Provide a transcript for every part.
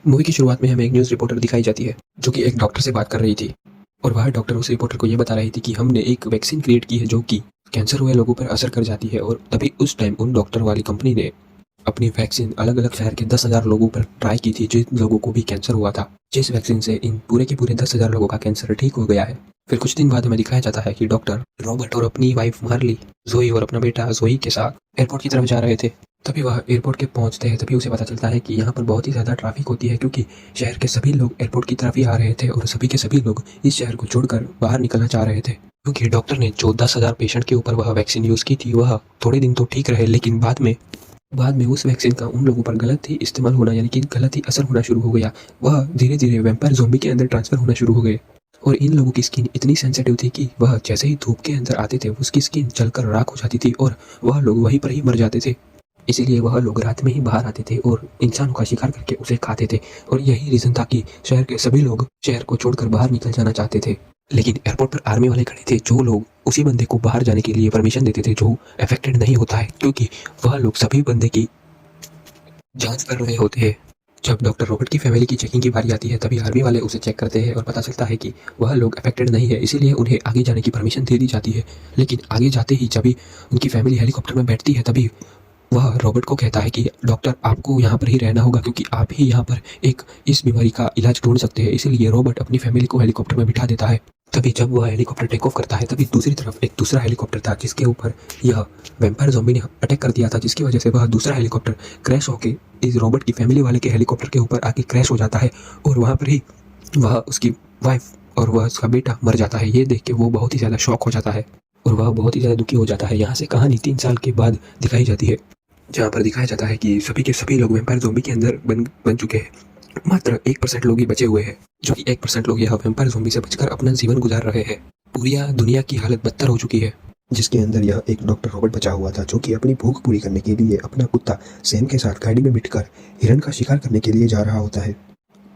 Movie की शुरुआत में हमें एक न्यूज़ रिपोर्टर दिखाई जाती है जो कि एक डॉक्टर से बात कर रही थी। और वह डॉक्टर उस रिपोर्टर को ये बता रही थी कि हमने एक वैक्सीन क्रिएट की है जो कि कैंसर हुए लोगों पर असर कर जाती है। और तभी उस टाइम उन डॉक्टर वाली कंपनी ने अपनी वैक्सीन अलग अलग शहर के 10,000 लोगों पर ट्राई की थी जिन लोगों को भी कैंसर हुआ था। जिस वैक्सीन से इन पूरे के पूरे 10,000 लोगों का कैंसर ठीक हो गया है। फिर कुछ दिन बाद हमें दिखाया जाता है कि डॉक्टर रॉबर्ट और अपनी वाइफ मार्ली जोई और अपना बेटा जोई के साथ एयरपोर्ट की तरफ जा रहे थे। तभी वह एयरपोर्ट के पहुंचते हैं तभी उसे पता चलता है कि यहाँ पर बहुत ही ज़्यादा ट्रैफिक होती है क्योंकि शहर के सभी लोग एयरपोर्ट की तरफ ही आ रहे थे और सभी के सभी लोग इस शहर को छोड़कर बाहर निकलना चाह रहे थे। क्योंकि डॉक्टर ने जो 10,000 पेशेंट के ऊपर वह वैक्सीन यूज़ की थी वह थोड़े दिन तो ठीक रहे, लेकिन बाद में उस वैक्सीन का उन लोगों पर गलत ही इस्तेमाल होना यानी कि गलत ही असर होना शुरू हो गया। वह धीरे धीरे वैम्पायर ज़ॉम्बी के अंदर ट्रांसफर होना शुरू हो गए। और इन लोगों की स्किन इतनी सेंसिटिव थी कि वह जैसे ही धूप के अंदर आते थे उसकी स्किन जलकर राख हो जाती थी और वह लोग वहीं पर ही मर जाते थे। इसीलिए वह लोग रात में ही बाहर आते थे और इंसानों का शिकार करके उसे खाते थे। और यही रीज़न था कि शहर के सभी लोग शहर को छोड़कर बाहर निकल जाना चाहते थे। लेकिन एयरपोर्ट पर आर्मी वाले खड़े थे जो लोग उसी बंदे को बाहर जाने के लिए परमिशन देते थे जो अफेक्टेड नहीं होता है, क्योंकि वह लोग सभी बंदे की जांच कर रहे होते हैं। जब डॉक्टर रॉबर्ट की फैमिली की चेकिंग की बारी आती है तभी आर्मी वाले उसे चेक करते हैं और पता चलता है कि वह लोग अफेक्टेड नहीं है, इसीलिए उन्हें आगे जाने की परमिशन दे दी जाती है। लेकिन आगे जाते ही जब उनकी फैमिली हेलीकॉप्टर में बैठती है तभी वह रॉबर्ट को कहता है कि डॉक्टर आपको यहाँ पर ही रहना होगा क्योंकि आप ही यहाँ पर एक इस बीमारी का इलाज ढूंढ सकते हैं। इसीलिए रॉबर्ट अपनी फैमिली को हेलीकॉप्टर में बिठा देता है। तभी जब वह हेलीकॉप्टर टेक ऑफ करता है तभी दूसरी तरफ एक दूसरा हेलीकॉप्टर था जिसके ऊपर यह वैम्पायर ज़ॉम्बी ने अटैक कर दिया था, जिसकी वजह से वह दूसरा हेलीकॉप्टर क्रैश होकर इस रॉबर्ट की फैमिली वाले के हेलीकॉप्टर के ऊपर आके क्रैश हो जाता है। और वहाँ पर ही वह उसकी वाइफ और वह उसका बेटा मर जाता है। ये देख के वो बहुत ही ज़्यादा शॉक हो जाता है और वह बहुत ही ज़्यादा दुखी हो जाता है। यहाँ से कहानी 3 साल के बाद दिखाई जाती है जहाँ पर दिखाया जाता है कि सभी के सभी लोग वैम्पायर ज़ॉम्बी के अंदर बन चुके हैं। मात्र 1% लोग ही बचे हुए हैं, जो कि 1% लोग यह वैम्पायर ज़ॉम्बी से बचकर अपना जीवन गुजार रहे हैं। पूरी दुनिया की हालत बदतर हो चुकी है। जिसके अंदर यह एक डॉक्टर रॉबर्ट बचा हुआ था जो कि अपनी भूख पूरी करने के लिए अपना कुत्ता सैम के साथ गाड़ी में बिठकर हिरन का शिकार करने के लिए जा रहा होता है।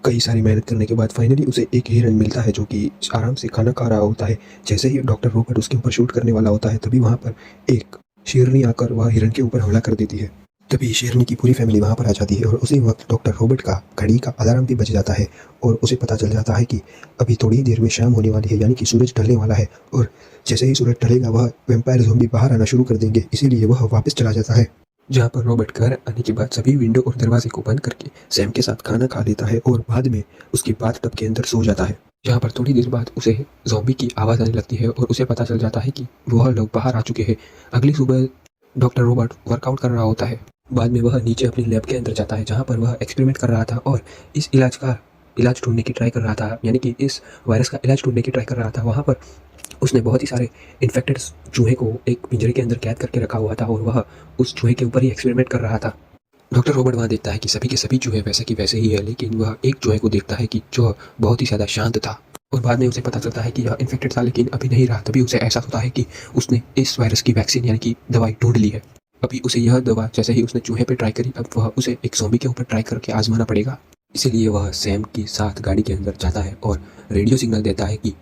कई सारी मेहनत करने के बाद फाइनली उसे एक हिरन मिलता है जो कि आराम से खाना खा रहा होता है। जैसे ही डॉक्टर रॉबर्ट उसके ऊपर शूट करने वाला होता है तभी वहाँ पर एक शेरनी आकर वह हिरन के ऊपर हमला कर देती है। तभी शेरनी की पूरी फैमिली वहाँ पर आ जाती है और उसी वक्त डॉक्टर रॉबर्ट का घड़ी का अलार्म भी बज जाता है और उसे पता चल जाता है कि अभी थोड़ी ही देर में शाम होने वाली है, यानी कि सूरज ढलने वाला है। और जैसे ही सूरज ढलेगा वह वैम्पायर ज़ॉम्बी बाहर आना शुरू कर देंगे, इसीलिए वह वापस चला जाता है। जहाँ पर रॉबर्ट घर आने के बाद सभी विंडो और दरवाजे को बंद करके सैम के साथ खाना खा लेता है और बाद में उसके बाथटब के अंदर सो जाता है। जहाँ पर थोड़ी देर बाद उसे ज़ॉम्बी की आवाज़ आने लगती है और उसे पता चल जाता है कि वह लोग बाहर आ चुके हैं। अगली सुबह डॉक्टर रॉबर्ट वर्कआउट कर रहा होता है। बाद में वह नीचे अपनी लैब के अंदर जाता है जहाँ पर वह एक्सपेरिमेंट कर रहा था और इस इलाज ढूंढने की ट्राई कर रहा था, यानी कि इस वायरस का इलाज ढूंढने की ट्राई कर रहा था। वहाँ पर उसने बहुत ही सारे इन्फेक्टेड चूहे को एक पिंजरे के अंदर कैद करके रखा हुआ था और वह उस चूहे के ऊपर ही एक्सपेरिमेंट कर रहा था। डॉक्टर रॉबर्ट वहाँ देखता है कि सभी के सभी चूहे वैसे की वैसे ही है, लेकिन वह एक चूहे को देखता है कि जो बहुत ही ज़्यादा शांत था। और बाद में उसे पता चलता है कि यह इन्फेक्टेड था लेकिन अभी नहीं रहा। तभी उसे एहसास होता है कि उसने इस वायरस की वैक्सीन यानी कि दवाई ढूंढ ली है। अभी उसे यह दवा जैसे ही उसने चूहे पे ट्राई करी अब वह उसे एक ज़ॉम्बी के ऊपर ट्राई करके आजमाना पड़ेगा। इसीलिए वह सैम के साथ गाड़ी के अंदर जाता है और रेडियो सिग्नल देता है कि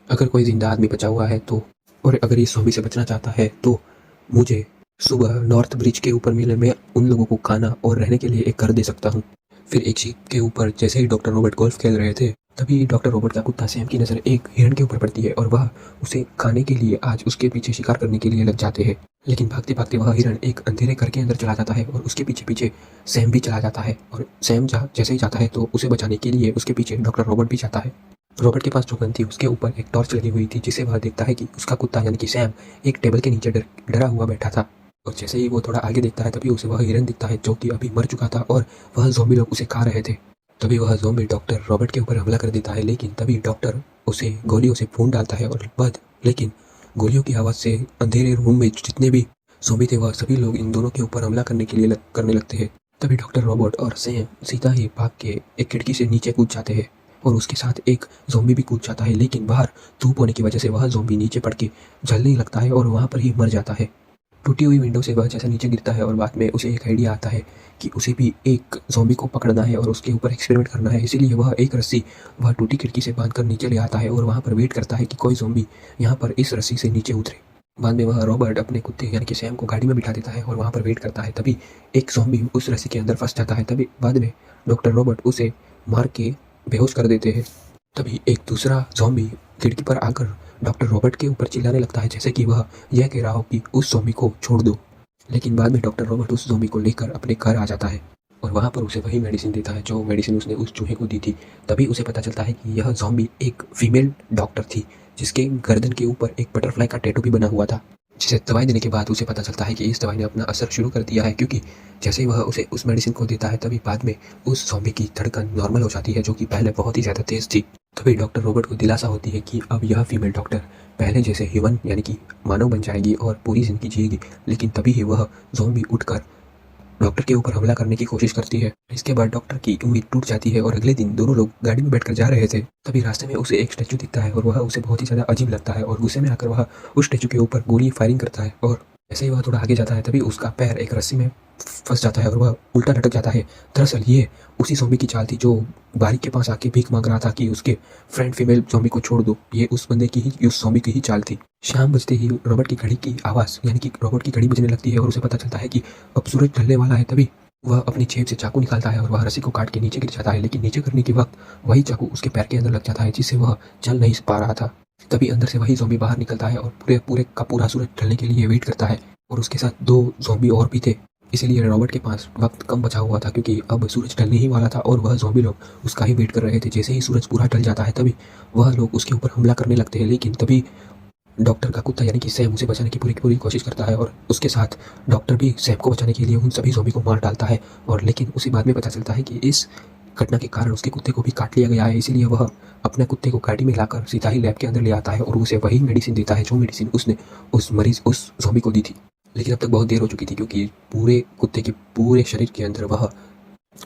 अगर कोई जिंदा आदमी बचा हुआ है तो, और अगर इस ज़ॉम्बी से बचना चाहता है तो मुझे सुबह नॉर्थ ब्रिज के ऊपर मिले, मैं उन लोगों को खाना और रहने के लिए एक घर दे सकता हूँ। फिर एक शीप के ऊपर जैसे ही डॉक्टर रॉबर्ट गोल्फ खेल रहे थे तभी डॉक्टर रॉबर्ट का कुत्ता सैम की नज़र एक हिरन के ऊपर पड़ती है और वह उसे खाने के लिए आज उसके पीछे शिकार करने के लिए लग जाते हैं। लेकिन भागते भागते वह हिरन एक अंधेरे घर के अंदर चला जाता है और उसके पीछे पीछे सैम भी चला जाता है। और सैम जैसे ही जाता है तो उसे बचाने के लिए उसके पीछे डॉक्टर रॉबर्ट भी जाता है। रॉबर्ट के पास जो गन थी उसके ऊपर एक टॉर्च लगी हुई थी जिसे वह देखता है कि उसका कुत्ता यानी कि सैम एक टेबल के नीचे डरा हुआ बैठा था। और जैसे ही वो थोड़ा आगे देखता है तभी उसे वह हिरन दिखता है जो कि अभी मर चुका था और वह ज़ॉम्बी लोग उसे खा रहे थे। तभी वह ज़ॉम्बी डॉक्टर रॉबर्ट के ऊपर हमला कर देता है, लेकिन तभी डॉक्टर उसे गोलियों से भून डालता है और लेकिन गोलियों की आवाज़ से अंधेरे रूम में जितने भी ज़ॉम्बी थे वह सभी लोग इन दोनों के ऊपर हमला करने के लिए करने लगते हैं। तभी डॉक्टर रॉबर्ट और सैम सीधा ही भाग के एक खिड़की से नीचे कूद जाते हैं और उसके साथ एक ज़ॉम्बी भी कूद जाता है, लेकिन बाहर धूप होने की वजह से वह ज़ॉम्बी नीचे पड़ के जलने लगता है और वहाँ पर ही मर जाता है। टूटी हुई विंडो से वह जैसे नीचे गिरता है और बाद में उसे एक आइडिया आता है कि उसे भी एक ज़ॉम्बी को पकड़ना है और उसके ऊपर एक्सपेरिमेंट करना है। इसीलिए वह एक रस्सी वह टूटी खिड़की से बांधकर नीचे ले आता है और वहाँ पर वेट करता है कि कोई ज़ॉम्बी यहाँ पर इस रस्सी से नीचे उतरे। बाद में वह रॉबर्ट अपने कुत्ते यानी कि सैम को गाड़ी में बिठा देता है और वहाँ पर वेट करता है। तभी एक ज़ॉम्बी उस रस्सी के अंदर फंस जाता है। तभी बाद में डॉक्टर रॉबर्ट उसे मार के बेहोश कर देते हैं। तभी एक दूसरा ज़ॉम्बी खिड़की पर आकर डॉक्टर रॉबर्ट के ऊपर चिल्लाने लगता है, जैसे कि वह यह कह रहा हो कि उस ज़ॉम्बी को छोड़ दो। लेकिन बाद में डॉक्टर रॉबर्ट उस ज़ॉम्बी को लेकर अपने घर आ जाता है और वहाँ पर उसे वही मेडिसिन देता है जो मेडिसिन उसने उस चूहे को दी थी। तभी उसे पता चलता है कि यह ज़ॉम्बी एक फीमेल डॉक्टर थी, जिसके गर्दन के ऊपर एक बटरफ्लाई का टैटू भी बना हुआ था। जिसे दवाई देने के बाद उसे पता चलता है कि इस दवाई ने अपना असर शुरू कर दिया है, क्योंकि जैसे ही वह उसे उस मेडिसिन को देता है तभी बाद में उस ज़ॉम्बी की धड़कन नॉर्मल हो जाती है, जो कि पहले बहुत ही ज़्यादा तेज़ थी। तभी डॉक्टर रॉबर्ट को दिलासा होती है कि अब यह फीमेल डॉक्टर पहले जैसे ह्यूमन यानी कि मानव बन जाएगी और पूरी ज़िंदगी जिएगी। लेकिन तभी ही वह ज़ॉम्बी उठकर डॉक्टर के ऊपर हमला करने की कोशिश करती है। इसके बाद डॉक्टर की उम्मीद टूट जाती है और अगले दिन दोनों लोग गाड़ी में बैठकर जा रहे थे। तभी रास्ते में उसे एक स्टैचू दिखता है और वह उसे बहुत ही ज़्यादा अजीब लगता है और गुस्से में आकर वह उस स्टैचू के ऊपर गोली फायरिंग करता है। और जैसे ही वह थोड़ा आगे जाता है तभी उसका पैर एक रस्सी में फंस जाता है और वह उल्टा लटक जाता है। दरअसल ये उसी ज़ॉम्बी की चाल थी जो बारिक के पास आके भीख मांग रहा था कि उसके फ्रेंड फीमेल ज़ॉम्बी को छोड़ दो। ये उस बंदे की ही, उस ज़ॉम्बी की ही चाल थी। शाम बजते ही रॉबर्ट की घड़ी की आवाज़ यानी कि रॉबर्ट की घड़ी बजने लगती है और उसे पता चलता है कि अब सूरज ढलने वाला है। तभी वह अपनी जेब से चाकू निकालता है और वह रस्सी को काट के नीचे गिर जाता है, लेकिन नीचे गिरने के वक्त वही चाकू उसके पैर के अंदर लग जाता है, जिससे वह चल नहीं पा रहा था। तभी अंदर से वही ज़ॉम्बी बाहर निकलता है और पूरे पूरे का पूरा सूरज ढलने के लिए वेट करता है और उसके साथ 2 ज़ॉम्बी और भी थे। इसीलिए रॉबर्ट के पास वक्त कम बचा हुआ था, क्योंकि अब सूरज ढलने ही वाला था और वह ज़ॉम्बी लोग उसका ही वेट कर रहे थे। जैसे ही सूरज पूरा ढल जाता है तभी वह लोग उसके ऊपर हमला करने लगते हैं, लेकिन तभी डॉक्टर का कुत्ता यानी कि सैम उसे बचाने की पूरी की पूरी कोशिश करता है और उसके साथ डॉक्टर भी सैम को बचाने के लिए उन सभी ज़ॉम्बी को मार डालता है। और लेकिन उसे बाद में पता चलता है कि इस घटना के कारण उसके कुत्ते को भी काट लिया गया है, इसीलिए वह अपने कुत्ते को गाड़ी में लाकर सीधा ही लैब के अंदर ले आता है और उसे वही मेडिसिन देता है जो मेडिसिन उसने उस ज़ॉम्बी को दी थी। लेकिन अब तक बहुत देर हो चुकी थी, क्योंकि पूरे कुत्ते के पूरे शरीर के अंदर वह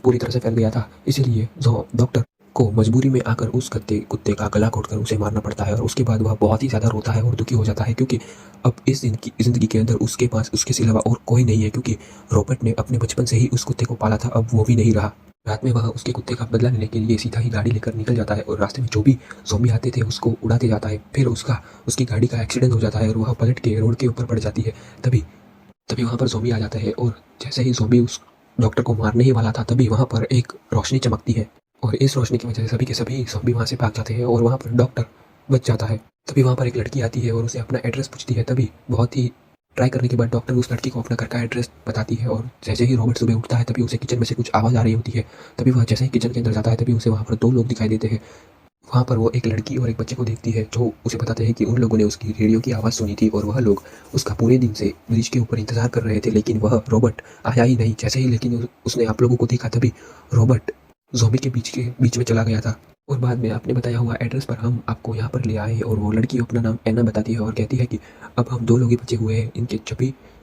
पूरी तरह से फैल गया था। इसीलिए डॉक्टर को मजबूरी में आकर उस कुत्ते का गला घोंटकर उसे मारना पड़ता है और उसके बाद वह बहुत ही ज़्यादा रोता है और दुखी हो जाता है, क्योंकि अब इस ज़िंदगी के अंदर उसके पास उसके सिवा और कोई नहीं है, क्योंकि रॉबर्ट ने अपने बचपन से ही उस कुत्ते को पाला था, अब वो भी नहीं रहा। रात में वह उसके कुत्ते का बदला लेने के लिए सीधा ही गाड़ी लेकर निकल जाता है और रास्ते में जो भी ज़ॉम्बी आते थे उसको उड़ाते जाता है। फिर उसकी गाड़ी का एक्सीडेंट हो जाता है और वह पलट के रोड के ऊपर पड़ जाती है। तभी तभी वहाँ पर ज़ॉम्बी आ जाता है और जैसे ही ज़ॉम्बी उस डॉक्टर को मारने ही वाला था तभी वहाँ पर एक रोशनी चमकती है और इस रोशनी की वजह से सभी के सभी ज़ॉम्बी वहाँ से भाग जाते हैं और वहाँ पर डॉक्टर बच जाता है। तभी वहाँ पर एक लड़की आती है और उसे अपना एड्रेस पूछती है। तभी बहुत ही ट्राई करने के बाद डॉक्टर उस लड़की को अपना घर का एड्रेस बताती है और जैसे ही रॉबर्ट सुबह उठता है तभी उसे किचन में से कुछ आवाज़ आ रही होती है। तभी वह जैसे ही किचन के अंदर जाता है तभी उसे वहाँ पर 2 लोग दिखाई देते हैं। वहाँ पर वो एक लड़की और एक बच्चे को देखती है जो उसे बताते हैं कि उन लोगों ने उसकी रेडियो की आवाज़ सुनी थी और वह लोग उसका पूरे दिन से ब्रिज के ऊपर इंतजार कर रहे थे, लेकिन वह रॉबर्ट आया ही नहीं। जैसे ही लेकिन उसने आप लोगों को देखा तभी रॉबर्ट ज़ॉम्बी के बीच में चला गया था और बाद में आपने बताया हुआ एड्रेस पर हम आपको यहाँ पर ले आए और वो लड़की अपना नाम एना बताती है और कहती है कि अब हम 2 लोग ही बचे हुए हैं, इनके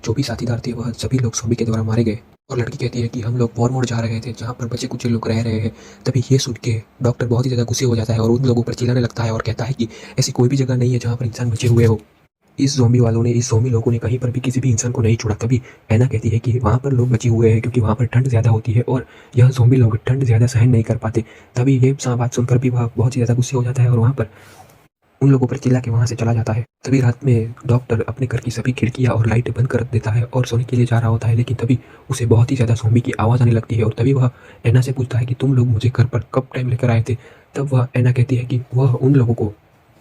जो भी साथीदार थे वह सभी लोग ज़ॉम्बी के द्वारा मारे गए। और लड़की कहती है कि हम लोग वॉर मोड जा रहे थे जहाँ पर बचे कुछ लोग रह रहे हैं। तभी ये सुन के डॉक्टर बहुत ही ज़्यादा गुस्से हो जाता है और उन लोगों पर चिल्लाने लगता है और कहता है कि ऐसी कोई भी जगह नहीं है जहाँ पर इंसान बचे हुए हो। इस ज़ॉम्बी लोगों ने कहीं पर भी किसी भी इंसान को नहीं छोड़ा। तभी एना कहती है कि वहाँ पर लोग बचे हुए हैं क्योंकि वहाँ पर ठंड ज़्यादा होती है और यह ज़ॉम्बी लोग ठंड ज़्यादा सहन नहीं कर पाते। तभी ये बात सुनकर भी वह बहुत ही ज़्यादा गुस्से हो जाता है और वहाँ पर उन लोगों पर चिल्ला के वहाँ से चला जाता है। तभी रात में डॉक्टर अपने घर की सभी खिड़कियाँ और लाइटें बंद कर देता है और सोने के लिए जा रहा होता है, लेकिन तभी उसे बहुत ही ज़्यादा ज़ॉम्बी की आवाज़ आने लगती है और तभी वह एना से पूछता है कि तुम लोग मुझे घर पर कब टाइम लेकर आए थे। तब वह एना कहती है कि वह उन लोगों को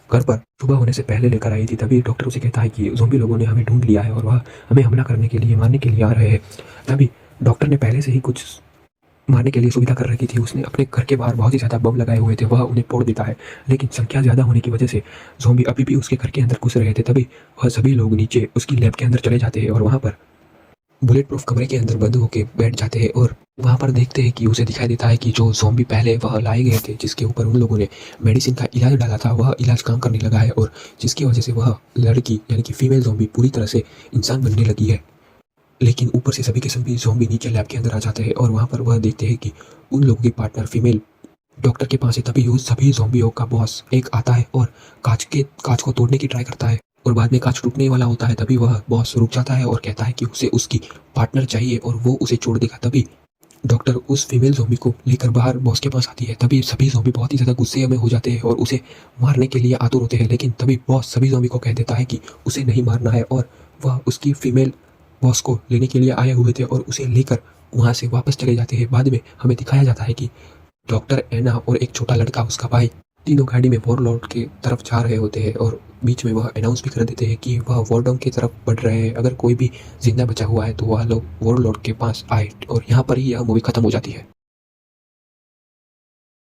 घर पर सुबह होने से पहले लेकर आई थी। तभी डॉक्टर उसे कहता है कि ज़ॉम्बी लोगों ने हमें ढूंढ लिया है और वह हमें हमला करने के लिए मारने के लिए आ रहे हैं। तभी डॉक्टर ने पहले से ही कुछ मारने के लिए सुविधा कर रखी थी। उसने अपने घर के बाहर बहुत ही ज़्यादा बम लगाए हुए थे, वह उन्हें फोड़ देता है, लेकिन संख्या ज़्यादा होने की वजह से ज़ॉम्बी अभी भी उसके घर के अंदर घुस रहे थे। तभी वह सभी लोग नीचे उसकी लैब के अंदर चले जाते हैं और वहाँ पर बुलेट प्रूफ कमरे के अंदर बंद होकर बैठ जाते हैं और वहाँ पर देखते हैं कि उसे दिखाई देता है कि जो ज़ॉम्बी पहले वह लाए गए थे जिसके ऊपर उन लोगों ने मेडिसिन का इलाज डाला था वह इलाज काम करने लगा है और जिसकी वजह से वह लड़की यानी कि फीमेल ज़ॉम्बी पूरी तरह से इंसान बनने लगी है। लेकिन ऊपर से सभी के सभी ज़ॉम्बी नीचे लैब के अंदर आ जाते हैं और वहाँ पर वह देखते हैं कि उन लोगों की पार्टनर फीमेल डॉक्टर के पास है। तभी उस सभी ज़ॉम्बियों का बॉस एक आता है और कांच को तोड़ने की ट्राई करता है और बाद में कांच टूटने वाला होता है। तभी वह बॉस रुक जाता है और कहता है कि उसे उसकी पार्टनर चाहिए और वो उसे छोड़ देगा। तभी डॉक्टर उस फीमेल ज़ॉम्बी को लेकर बाहर बॉस के पास आती है। तभी सभी ज़ॉम्बी बहुत ही ज़्यादा गुस्से में हो जाते हैं और उसे मारने के लिए आतुर होते हैं, लेकिन तभी बॉस सभी ज़ॉम्बी को कह देता है कि उसे नहीं मारना है और वह उसकी फीमेल बॉस को लेने के लिए आए हुए थे और उसे लेकर वहाँ से वापस चले जाते हैं। बाद में हमें दिखाया जाता है कि डॉक्टर एना और एक छोटा लड़का उसका भाई तीनों गाड़ी में वॉरलॉर्ड की तरफ जा रहे होते हैं और बीच में वह अनाउंस भी कर देते हैं कि वह वॉरडॉम की तरफ बढ़ रहे हैं। अगर कोई भी जिंदा बचा हुआ है तो वह लोग वॉरलॉर्ड के पास आए और यहाँ पर ही यह मूवी खत्म हो जाती है।